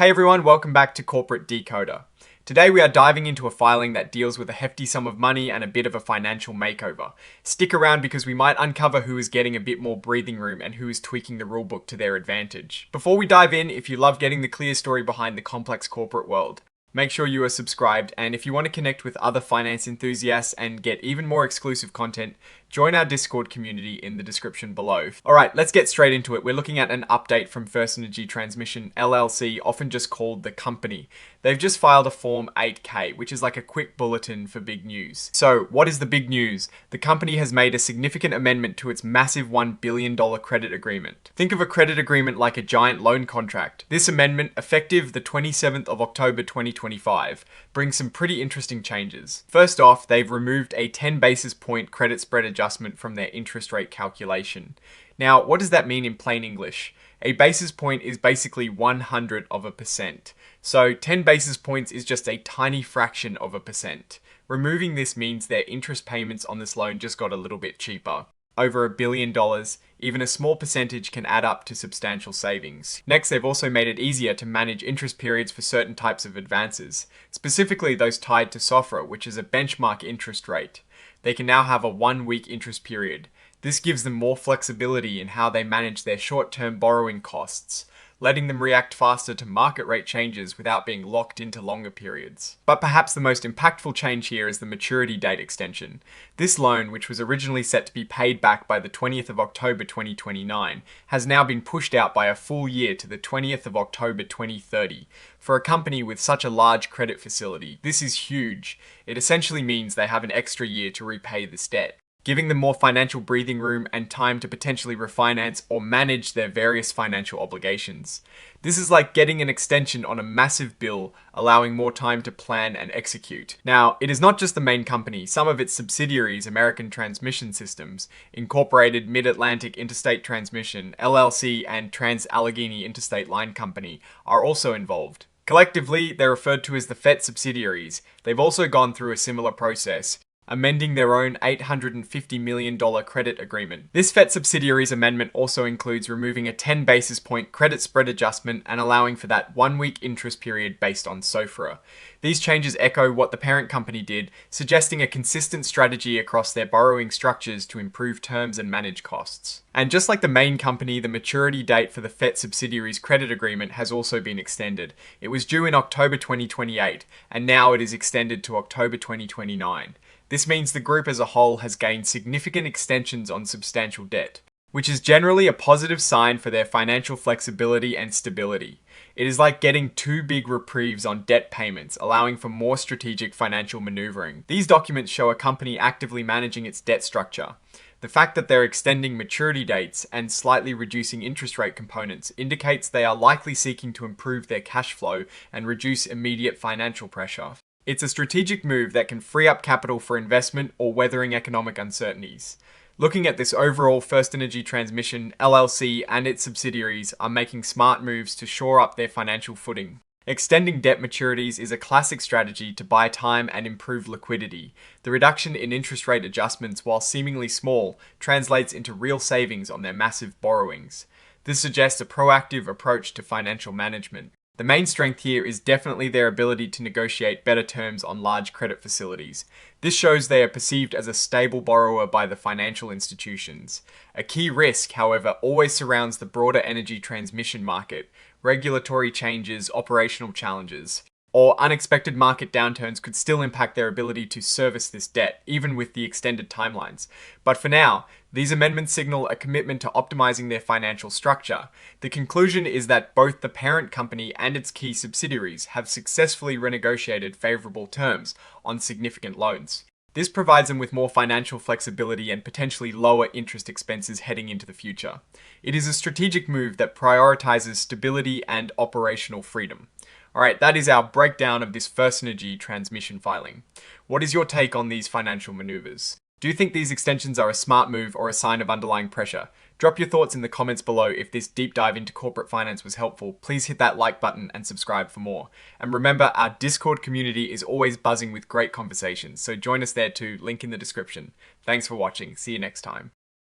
Hey everyone, welcome back to Corporate Decoder. Today we are diving into a filing that deals with a hefty sum of money and a bit of a financial makeover. Stick around because we might uncover who is getting a bit more breathing room and who is tweaking the rulebook to their advantage. Before we dive in, if you love getting the clear story behind the complex corporate world, make sure you are subscribed, and if you want to connect with other finance enthusiasts and get even more exclusive content, join our Discord community in the description below. Alright, let's get straight into it. We're looking at an update from FirstEnergy Transmission LLC, often just called the company. They've just filed a Form 8K, which is like a quick bulletin for big news. So, what is the big news? The company has made a significant amendment to its massive $1 billion credit agreement. Think of a credit agreement like a giant loan contract. This amendment, effective the 27th of October 2025, brings some pretty interesting changes. First off, they've removed a 10 basis point credit spread adjustment from their interest rate calculation. Now, what does that mean in plain English? A basis point is basically 100%. So 10 basis points is just a tiny fraction of a percent. Removing this means their interest payments on this loan just got a little bit cheaper. Over $1 billion, even a small percentage can add up to substantial savings. Next, they've also made it easier to manage interest periods for certain types of advances, specifically those tied to SOFR, which is a benchmark interest rate. They can now have a 1-week interest period. This gives them more flexibility in how they manage their short-term borrowing costs, letting them react faster to market rate changes without being locked into longer periods. But perhaps the most impactful change here is the maturity date extension. This loan, which was originally set to be paid back by the 20th of October 2029, has now been pushed out by a full year to the 20th of October 2030. For a company with such a large credit facility, this is huge. It essentially means they have an extra year to repay this debt, giving them more financial breathing room and time to potentially refinance or manage their various financial obligations. This is like getting an extension on a massive bill, allowing more time to plan and execute. Now, it is not just the main company. Some of its subsidiaries, American Transmission Systems, Incorporated Mid-Atlantic Interstate Transmission, LLC, and Trans-Allegheny Interstate Line Company are also involved. Collectively, they're referred to as the FET subsidiaries. They've also gone through a similar process, amending their own $850 million credit agreement. This FET subsidiaries amendment also includes removing a 10 basis point credit spread adjustment and allowing for that 1-week interest period based on SOFR. These changes echo what the parent company did, suggesting a consistent strategy across their borrowing structures to improve terms and manage costs. And just like the main company, the maturity date for the FET subsidiaries credit agreement has also been extended. It was due in October 2028, and now it is extended to October 2029. This means the group as a whole has gained significant extensions on substantial debt, which is generally a positive sign for their financial flexibility and stability. It is like getting 2 big reprieves on debt payments, allowing for more strategic financial maneuvering. These documents show a company actively managing its debt structure. The fact that they're extending maturity dates and slightly reducing interest rate components indicates they are likely seeking to improve their cash flow and reduce immediate financial pressure. It's a strategic move that can free up capital for investment or weathering economic uncertainties. Looking at this overall, FirstEnergy Transmission LLC and its subsidiaries are making smart moves to shore up their financial footing. Extending debt maturities is a classic strategy to buy time and improve liquidity. The reduction in interest rate adjustments, while seemingly small, translates into real savings on their massive borrowings. This suggests a proactive approach to financial management. The main strength here is definitely their ability to negotiate better terms on large credit facilities. This shows they are perceived as a stable borrower by the financial institutions. A key risk, however, always surrounds the broader energy transmission market. Regulatory changes, operational challenges, or unexpected market downturns could still impact their ability to service this debt, even with the extended timelines. But for now, these amendments signal a commitment to optimizing their financial structure. The conclusion is that both the parent company and its key subsidiaries have successfully renegotiated favorable terms on significant loans. This provides them with more financial flexibility and potentially lower interest expenses heading into the future. It is a strategic move that prioritizes stability and operational freedom. Alright, that is our breakdown of this FirstEnergy transmission filing. What is your take on these financial maneuvers? Do you think these extensions are a smart move or a sign of underlying pressure? Drop your thoughts in the comments below. If this deep dive into corporate finance was helpful, please hit that like button and subscribe for more. And remember, our Discord community is always buzzing with great conversations, so join us there too, link in the description. Thanks for watching, see you next time.